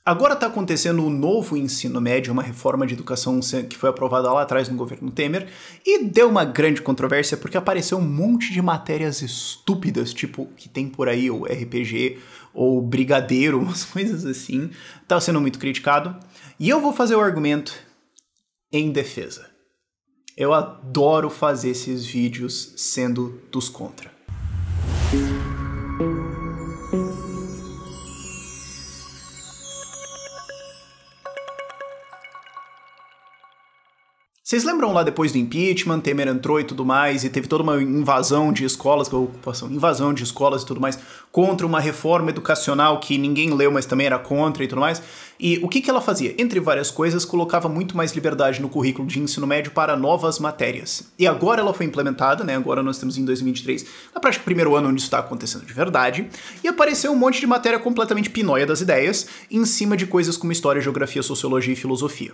Agora está acontecendo o novo ensino médio, uma reforma de educação que foi aprovada lá atrás no governo Temer, e deu uma grande controvérsia porque apareceu um monte de matérias estúpidas, tipo, que tem por aí o RPG ou Brigadeiro, umas coisas assim. Tá sendo muito criticado. E eu vou fazer o argumento em defesa. Eu adoro fazer esses vídeos sendo dos contra. Vocês lembram lá depois do impeachment, Temer entrou e tudo mais, e teve toda uma invasão de escolas, invasão de escolas e tudo mais, contra uma reforma educacional que ninguém leu, mas também era contra e tudo mais. E o que ela fazia? Entre várias coisas, colocava muito mais liberdade no currículo de ensino médio para novas matérias. E agora ela foi implementada, né? Agora nós estamos em 2023, na prática o primeiro ano onde isso está acontecendo de verdade, e apareceu um monte de matéria completamente pinóia das ideias, em cima de coisas como história, geografia, sociologia e filosofia.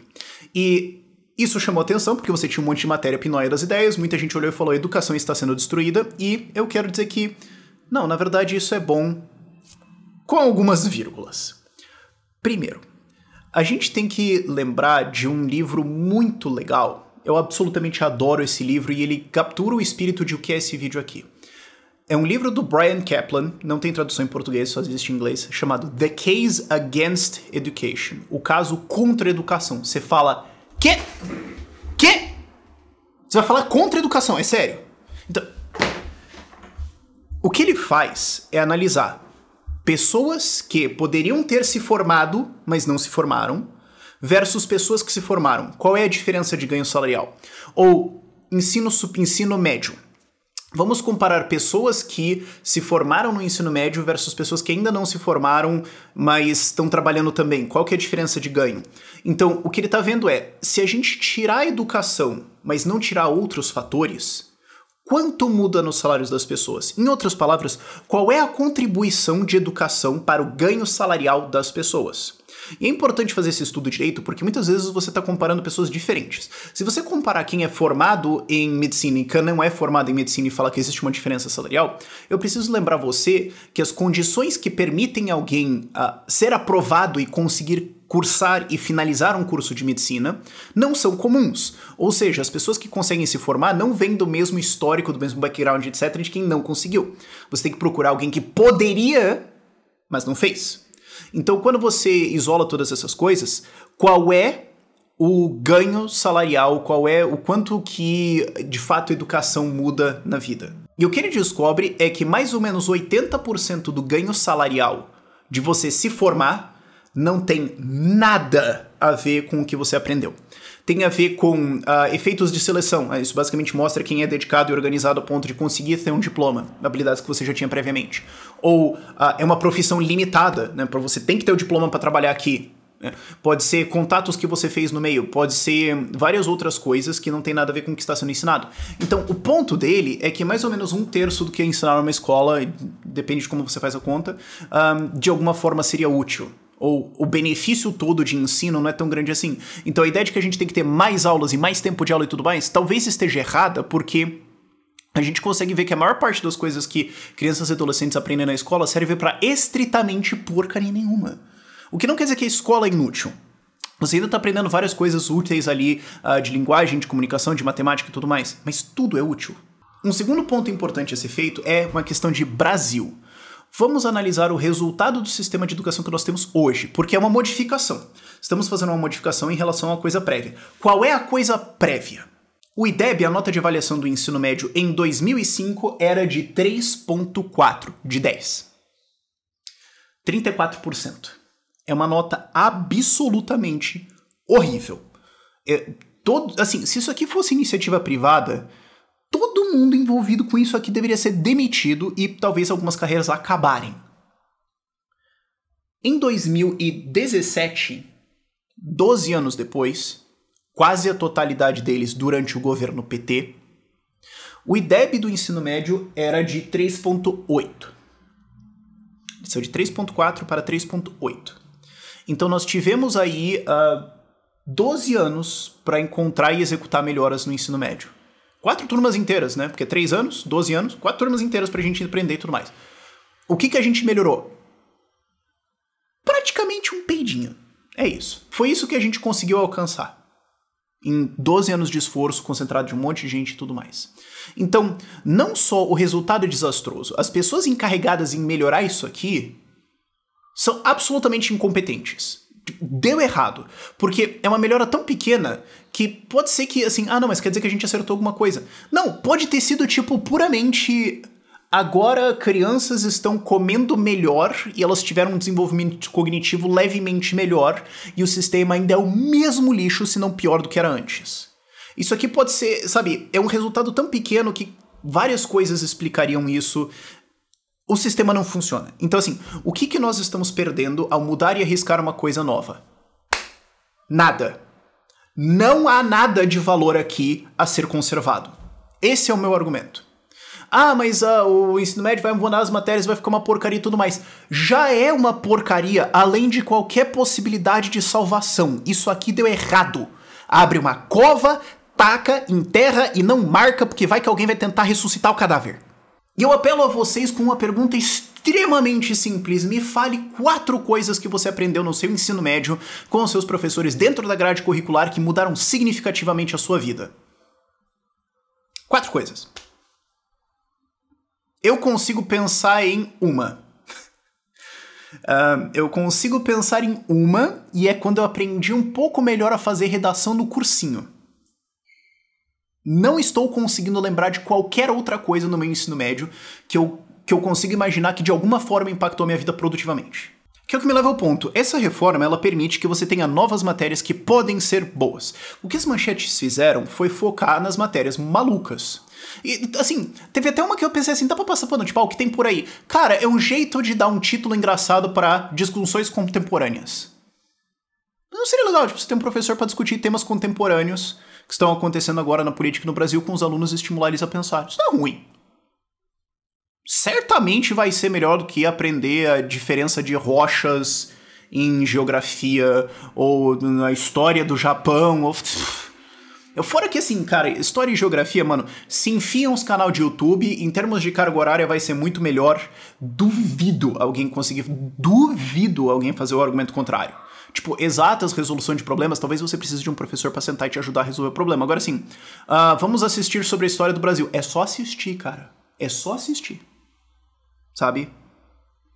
E isso chamou atenção porque você tinha um monte de matéria pinóia das ideias, muita gente olhou e falou: a educação está sendo destruída, e eu quero dizer que, não, na verdade isso é bom com algumas vírgulas. Primeiro, a gente tem que lembrar de um livro muito legal. Eu absolutamente adoro esse livro e ele captura o espírito de o que é esse vídeo aqui. É um livro do Bryan Caplan, não tem tradução em português, só existe em inglês, chamado The Case Against Education, o caso contra a educação. Você fala: Quê? Você vai falar contra a educação, é sério? Então, o que ele faz é analisar pessoas que poderiam ter se formado, mas não se formaram, versus pessoas que se formaram. Qual é a diferença de ganho salarial? Ou ensino médio. Vamos comparar pessoas que se formaram no ensino médio versus pessoas que ainda não se formaram, mas estão trabalhando também. Qual que é a diferença de ganho? Então, o que ele está vendo é, se a gente tirar a educação, mas não tirar outros fatores, quanto muda nos salários das pessoas? Em outras palavras, qual é a contribuição de educação para o ganho salarial das pessoas? E é importante fazer esse estudo direito porque muitas vezes você está comparando pessoas diferentes. Se você comparar quem é formado em medicina e quem não é formado em medicina e falar que existe uma diferença salarial, eu preciso lembrar você que as condições que permitem alguém ser aprovado e conseguir cursar e finalizar um curso de medicina não são comuns. Ou seja, as pessoas que conseguem se formar não vêm do mesmo histórico, do mesmo background, etc., de quem não conseguiu. Você tem que procurar alguém que poderia, mas não fez. Então, quando você isola todas essas coisas, qual é o ganho salarial, qual é o quanto que, de fato, a educação muda na vida? E o que ele descobre é que mais ou menos 80% do ganho salarial de você se formar não tem nada a ver com o que você aprendeu. Tem a ver com efeitos de seleção. Isso basicamente mostra quem é dedicado e organizado a ponto de conseguir ter um diploma, habilidades que você já tinha previamente. Ou é uma profissão limitada, né? Para você tem que ter o diploma para trabalhar aqui. Né? Pode ser contatos que você fez no meio, pode ser várias outras coisas que não tem nada a ver com o que está sendo ensinado. Então, o ponto dele é que mais ou menos 1/3 do que é ensinar numa escola, depende de como você faz a conta, de alguma forma seria útil. Ou o benefício todo de ensino não é tão grande assim. Então a ideia de que a gente tem que ter mais aulas e mais tempo de aula e tudo mais, talvez esteja errada, porque a gente consegue ver que a maior parte das coisas que crianças e adolescentes aprendem na escola serve para estritamente porcaria nenhuma. O que não quer dizer que a escola é inútil. Você ainda está aprendendo várias coisas úteis ali, de linguagem, de comunicação, de matemática e tudo mais, mas tudo é útil. Um segundo ponto importante a ser feito é uma questão de Brasil. Vamos analisar o resultado do sistema de educação que nós temos hoje, porque é uma modificação. Estamos fazendo uma modificação em relação à coisa prévia. Qual é a coisa prévia? O IDEB, a nota de avaliação do ensino médio em 2005, era de 3,4 de 10. 34%. É uma nota absolutamente horrível. Se isso aqui fosse iniciativa privada, todo mundo envolvido com isso aqui deveria ser demitido e talvez algumas carreiras acabarem. Em 2017, 12 anos depois, quase a totalidade deles durante o governo PT, o IDEB do ensino médio era de 3,8. Desceu de 3,4 para 3,8. Então nós tivemos aí 12 anos para encontrar e executar melhoras no ensino médio. 4 turmas inteiras, né? Porque 3 anos, 12 anos, 4 turmas inteiras pra gente aprender e tudo mais. O que a gente melhorou? Praticamente um peidinho. É isso. Foi isso que a gente conseguiu alcançar. Em 12 anos de esforço, concentrado de um monte de gente e tudo mais. Então, não só o resultado é desastroso, as pessoas encarregadas em melhorar isso aqui são absolutamente incompetentes. Deu errado. Porque é uma melhora tão pequena que pode ser que, assim, não, mas quer dizer que a gente acertou alguma coisa. Não, pode ter sido, tipo, puramente... Agora crianças estão comendo melhor e elas tiveram um desenvolvimento cognitivo levemente melhor e o sistema ainda é o mesmo lixo, se não pior do que era antes. Isso aqui pode ser, sabe, é um resultado tão pequeno que várias coisas explicariam isso. O sistema não funciona. Então, assim, o que nós estamos perdendo ao mudar e arriscar uma coisa nova? Nada. Não há nada de valor aqui a ser conservado. Esse é o meu argumento. Mas o ensino médio vai mudar as matérias, vai ficar uma porcaria e tudo mais. Já é uma porcaria, além de qualquer possibilidade de salvação. Isso aqui deu errado. Abre uma cova, taca, enterra e não marca, porque vai que alguém vai tentar ressuscitar o cadáver. E eu apelo a vocês com uma pergunta extremamente simples. Me fale 4 coisas que você aprendeu no seu ensino médio com os seus professores dentro da grade curricular que mudaram significativamente a sua vida. 4 coisas. Eu consigo pensar em uma. Eu consigo pensar em uma, e é quando eu aprendi um pouco melhor a fazer redação no cursinho. Não estou conseguindo lembrar de qualquer outra coisa no meu ensino médio que eu consigo imaginar que de alguma forma impactou minha vida produtivamente. Que é o que me leva ao ponto. Essa reforma, ela permite que você tenha novas matérias que podem ser boas. O que as manchetes fizeram foi focar nas matérias malucas. E, assim, teve até uma que eu pensei assim, dá pra passar pano, tipo, o que tem por aí? Cara, é um jeito de dar um título engraçado para discussões contemporâneas. Não seria legal, tipo, você tem um professor pra discutir temas contemporâneos que estão acontecendo agora na política no Brasil com os alunos e estimular eles a pensar. Isso não é ruim. Certamente vai ser melhor do que aprender a diferença de rochas em geografia ou na história do Japão. Fora que assim, cara, história e geografia, mano, se enfiam os canal de YouTube, em termos de carga horária vai ser muito melhor. Duvido alguém fazer o argumento contrário. Tipo, exatas, resolução de problemas, talvez você precise de um professor pra sentar e te ajudar a resolver o problema. Agora sim, vamos assistir sobre a história do Brasil. É só assistir, cara. É só assistir. Sabe?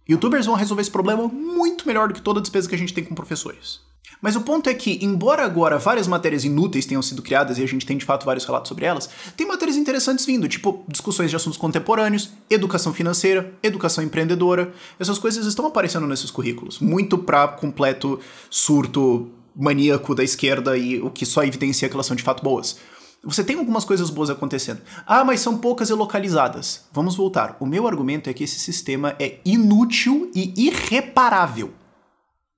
YouTubers vão resolver esse problema muito melhor do que toda a despesa que a gente tem com professores. Mas o ponto é que, embora agora várias matérias inúteis tenham sido criadas e a gente tem de fato vários relatos sobre elas, tem matérias interessantes vindo, tipo discussões de assuntos contemporâneos, educação financeira, educação empreendedora. Essas coisas estão aparecendo nesses currículos, muito pra completo surto maníaco da esquerda e o que só evidencia que elas são de fato boas. Você tem algumas coisas boas acontecendo. Mas são poucas e localizadas. Vamos voltar. O meu argumento é que esse sistema é inútil e irreparável.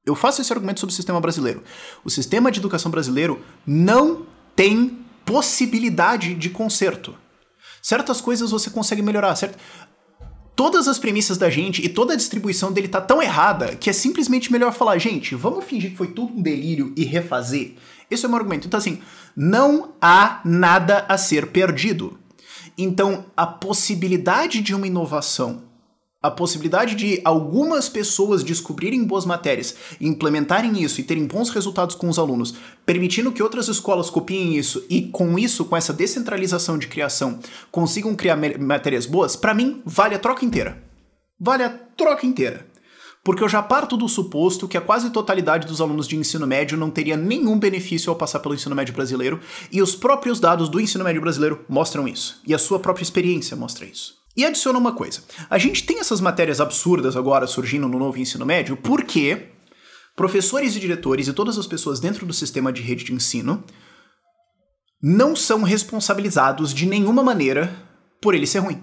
Eu faço esse argumento sobre o sistema brasileiro. O sistema de educação brasileiro não tem possibilidade de conserto. Certas coisas você consegue melhorar, certo? Todas as premissas da gente e toda a distribuição dele tá tão errada que é simplesmente melhor falar, gente, vamos fingir que foi tudo um delírio e refazer. Esse é o meu argumento. Então, assim, não há nada a ser perdido. Então, a possibilidade de uma inovação, a possibilidade de algumas pessoas descobrirem boas matérias, implementarem isso e terem bons resultados com os alunos, permitindo que outras escolas copiem isso e com isso, com essa descentralização de criação, consigam criar matérias boas, pra mim, vale a troca inteira. Vale a troca inteira. Porque eu já parto do suposto que a quase totalidade dos alunos de ensino médio não teria nenhum benefício ao passar pelo ensino médio brasileiro, e os próprios dados do ensino médio brasileiro mostram isso, e a sua própria experiência mostra isso. E adiciona uma coisa, a gente tem essas matérias absurdas agora surgindo no novo ensino médio porque professores e diretores e todas as pessoas dentro do sistema de rede de ensino não são responsabilizados de nenhuma maneira por ele ser ruim.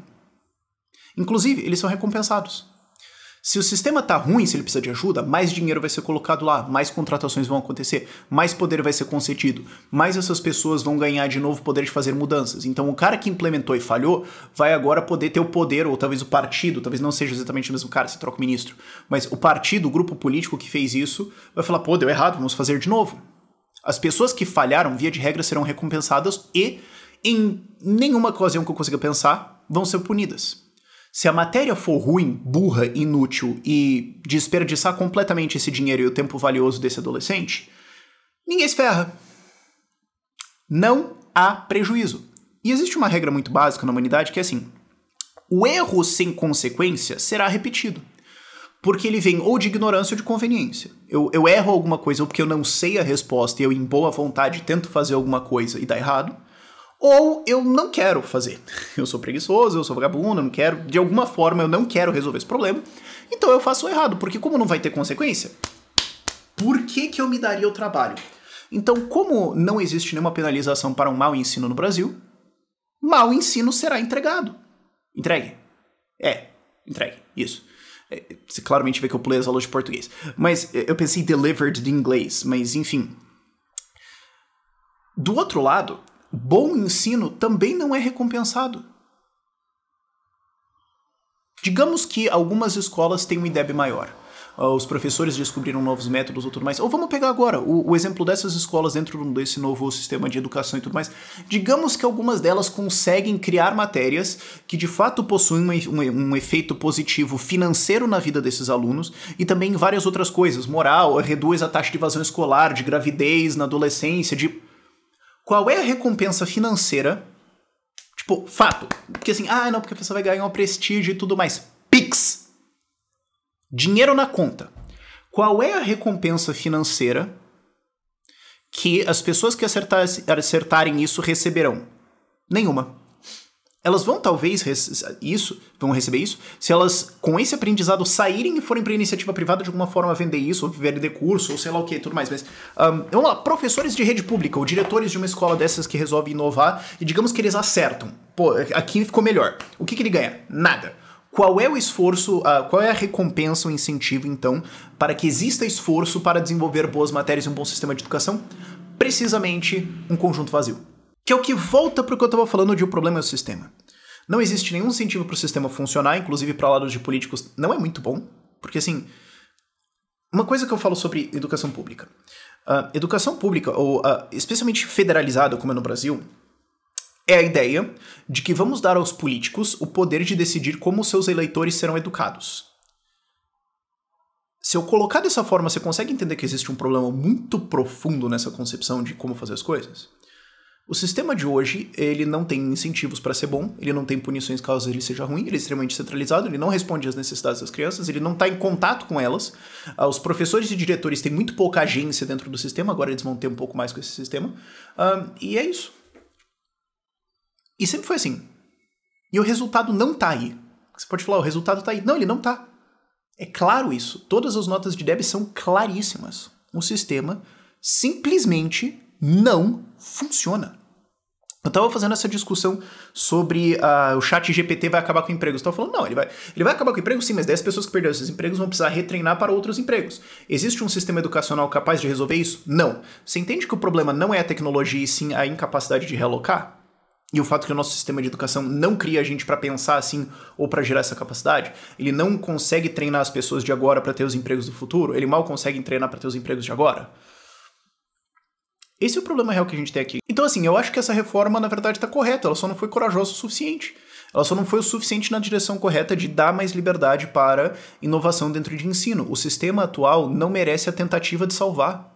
Inclusive, eles são recompensados. Se o sistema tá ruim, se ele precisa de ajuda, mais dinheiro vai ser colocado lá, mais contratações vão acontecer, mais poder vai ser concedido, mais essas pessoas vão ganhar de novo poder de fazer mudanças. Então o cara que implementou e falhou vai agora poder ter o poder, ou talvez o partido, talvez não seja exatamente o mesmo cara, se troca o ministro, mas o partido, o grupo político que fez isso, vai falar, pô, deu errado, vamos fazer de novo. As pessoas que falharam, via de regra, serão recompensadas e, em nenhuma ocasião que eu consiga pensar, vão ser punidas. Se a matéria for ruim, burra, inútil e desperdiçar completamente esse dinheiro e o tempo valioso desse adolescente, ninguém se ferra. Não há prejuízo. E existe uma regra muito básica na humanidade que é assim: o erro sem consequência será repetido. Porque ele vem ou de ignorância ou de conveniência. Eu erro alguma coisa ou porque eu não sei a resposta e eu, em boa vontade, tento fazer alguma coisa e dá errado. Ou eu não quero fazer. Eu sou preguiçoso, eu sou vagabundo, eu não quero. De alguma forma eu não quero resolver esse problema. Então eu faço o errado. Porque como não vai ter consequência, por que eu me daria o trabalho? Então, como não existe nenhuma penalização para um mau ensino no Brasil, mau ensino será entregado. Entregue. Entregue. Isso. Você claramente vê que eu pulei as aulas de português. Mas eu pensei delivered de inglês. Mas, enfim. Do outro lado, bom ensino também não é recompensado. Digamos que algumas escolas têm um IDEB maior. Os professores descobriram novos métodos ou tudo mais. Ou vamos pegar agora o exemplo dessas escolas dentro desse novo sistema de educação e tudo mais. Digamos que algumas delas conseguem criar matérias que de fato possuem um efeito positivo financeiro na vida desses alunos e também várias outras coisas. Moral, reduz a taxa de evasão escolar, de gravidez na adolescência, de... Qual é a recompensa financeira? Tipo, fato. Porque assim, não, porque a pessoa vai ganhar um prestígio e tudo mais. Pix! Dinheiro na conta. Qual é a recompensa financeira que as pessoas que acertarem isso receberão? Nenhuma. Elas vão talvez vão receber isso se elas, com esse aprendizado, saírem e forem para iniciativa privada de alguma forma vender isso, ou vender curso, ou sei lá o que, tudo mais. Mas, vamos lá, professores de rede pública, ou diretores de uma escola dessas que resolve inovar, e digamos que eles acertam. Pô, aqui ficou melhor. O que ele ganha? Nada. Qual é o esforço, qual é a recompensa, o incentivo, então, para que exista esforço para desenvolver boas matérias e um bom sistema de educação? Precisamente um conjunto vazio. Que é o que volta para o que eu estava falando de o problema é o sistema. Não existe nenhum incentivo para o sistema funcionar, inclusive para lados de políticos, não é muito bom, porque assim, uma coisa que eu falo sobre educação pública. Educação pública, ou especialmente federalizada, como é no Brasil, é a ideia de que vamos dar aos políticos o poder de decidir como seus eleitores serão educados. Se eu colocar dessa forma, você consegue entender que existe um problema muito profundo nessa concepção de como fazer as coisas? O sistema de hoje, ele não tem incentivos para ser bom, ele não tem punições caso ele seja ruim, ele é extremamente centralizado, ele não responde às necessidades das crianças, ele não está em contato com elas. Os professores e diretores têm muito pouca agência dentro do sistema, agora eles vão ter um pouco mais com esse sistema. E é isso. E sempre foi assim. E o resultado não tá aí. Você pode falar, o resultado tá aí. Não, ele não tá. É claro isso. Todas as notas de débito são claríssimas. O sistema simplesmente não funciona. Eu tava fazendo essa discussão sobre o chat GPT vai acabar com empregos. Eu tava falando, não, ele vai acabar com empregos sim, mas 10 pessoas que perderam esses empregos vão precisar retreinar para outros empregos. Existe um sistema educacional capaz de resolver isso? Não. Você entende que o problema não é a tecnologia e sim a incapacidade de realocar? E o fato que o nosso sistema de educação não cria a gente para pensar assim ou para gerar essa capacidade, ele não consegue treinar as pessoas de agora para ter os empregos do futuro, ele mal consegue treinar para ter os empregos de agora. Esse é o problema real que a gente tem aqui. Então assim, eu acho que essa reforma na verdade está correta, ela só não foi corajosa o suficiente. Ela só não foi o suficiente na direção correta de dar mais liberdade para inovação dentro de ensino. O sistema atual não merece a tentativa de salvar.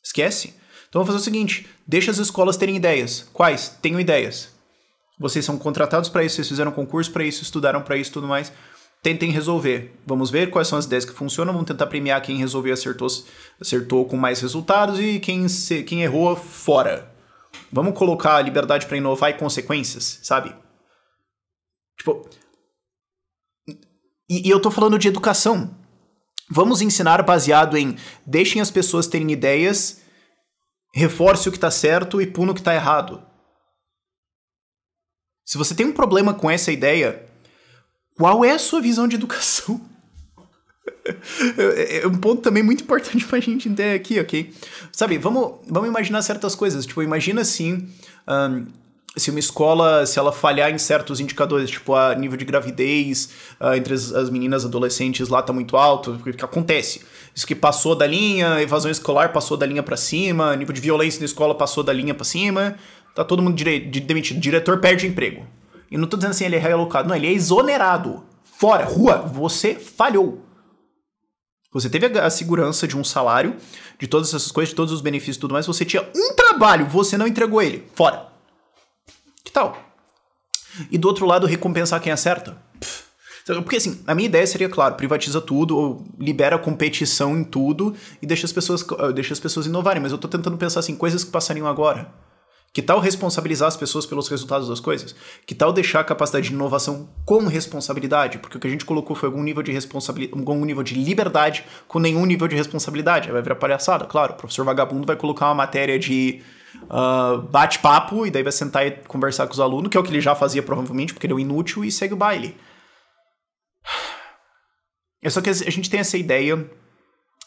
Esquece. Então vamos fazer o seguinte, deixa as escolas terem ideias. Quais? Tenham ideias. Vocês são contratados para isso, vocês fizeram concurso para isso, estudaram para isso e tudo mais. Tentem resolver. Vamos ver quais são as ideias que funcionam, vamos tentar premiar quem resolveu e acertou com mais resultados e quem errou fora. Vamos colocar a liberdade para inovar e consequências, sabe? Tipo... E eu tô falando de educação. Vamos ensinar baseado em deixem as pessoas terem ideias... Reforce o que está certo e puna o que está errado. Se você tem um problema com essa ideia, qual é a sua visão de educação? É um ponto também muito importante pra gente entender aqui, ok? Sabe, vamos imaginar certas coisas. Tipo, imagina assim, se uma escola, se ela falhar em certos indicadores, tipo, a nível de gravidez entre as meninas adolescentes lá tá muito alto, o que acontece? Isso que passou da linha, evasão escolar passou da linha pra cima, nível de violência na escola passou da linha pra cima, tá todo mundo demitido, diretor perde emprego. E não tô dizendo assim, ele é realocado. Não, ele é exonerado. Fora, rua, você falhou. Você teve a segurança de um salário, de todas essas coisas, de todos os benefícios e tudo mais. Você tinha um trabalho, você não entregou ele. Fora. Que tal? E do outro lado, recompensar quem acerta. Porque assim, a minha ideia seria, claro, privatiza tudo, ou libera a competição em tudo e deixa as pessoas inovarem. Mas eu tô tentando pensar assim, coisas que passariam agora. Que tal responsabilizar as pessoas pelos resultados das coisas? Que tal deixar a capacidade de inovação com responsabilidade? Porque o que a gente colocou foi algum nível de algum nível de liberdade com nenhum nível de responsabilidade. Aí vai virar palhaçada, claro. O professor vagabundo vai colocar uma matéria de bate-papo e daí vai sentar e conversar com os alunos, que é o que ele já fazia provavelmente, porque ele é um inútil, e segue o baile. É só que a gente tem essa ideia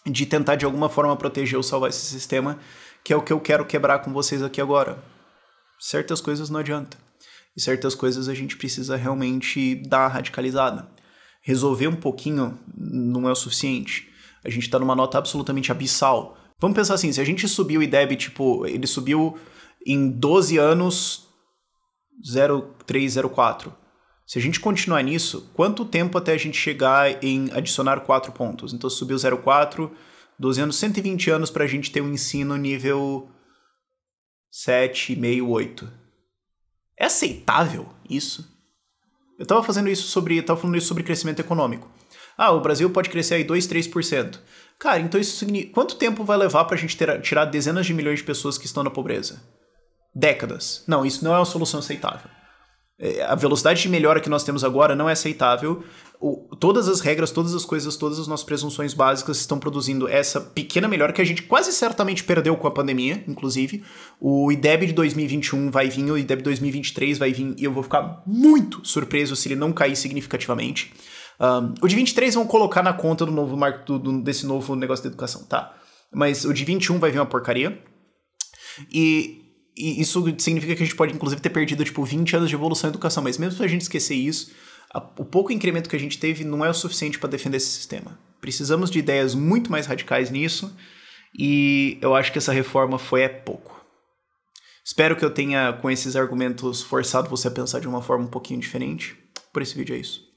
de tentar de alguma forma proteger ou salvar esse sistema, que é o que eu quero quebrar com vocês aqui agora. Certas coisas não adianta. E certas coisas a gente precisa realmente dar a radicalizada. Resolver um pouquinho não é o suficiente. A gente tá numa nota absolutamente abissal. Vamos pensar assim, se a gente subiu o IDEB, tipo, ele subiu em 12 anos 0,304. Se a gente continuar nisso, quanto tempo até a gente chegar em adicionar 4 pontos? Então subiu 0,4, 12 anos, 120 anos pra gente ter um ensino nível 7,5, 8. É aceitável isso? Eu tava falando isso sobre crescimento econômico. O Brasil pode crescer aí 2, 3%. Cara, então isso significa... Quanto tempo vai levar pra gente tirar dezenas de milhões de pessoas que estão na pobreza? Décadas. Não, isso não é uma solução aceitável. A velocidade de melhora que nós temos agora não é aceitável. Todas as regras, todas as coisas, todas as nossas presunções básicas estão produzindo essa pequena melhora que a gente quase certamente perdeu com a pandemia, inclusive. O IDEB de 2021 vai vir, o IDEB de 2023 vai vir, e eu vou ficar muito surpreso se ele não cair significativamente. O de 23 vão colocar na conta do novo marco desse novo negócio de educação, tá? Mas o de 21 vai vir uma porcaria. E isso significa que a gente pode, inclusive, ter perdido, 20 anos de evolução em educação. Mas mesmo se a gente esquecer isso, o pouco incremento que a gente teve não é o suficiente para defender esse sistema. Precisamos de ideias muito mais radicais nisso, e eu acho que essa reforma foi pouco. Espero que eu tenha, com esses argumentos, forçado você a pensar de uma forma um pouquinho diferente. Por esse vídeo é isso.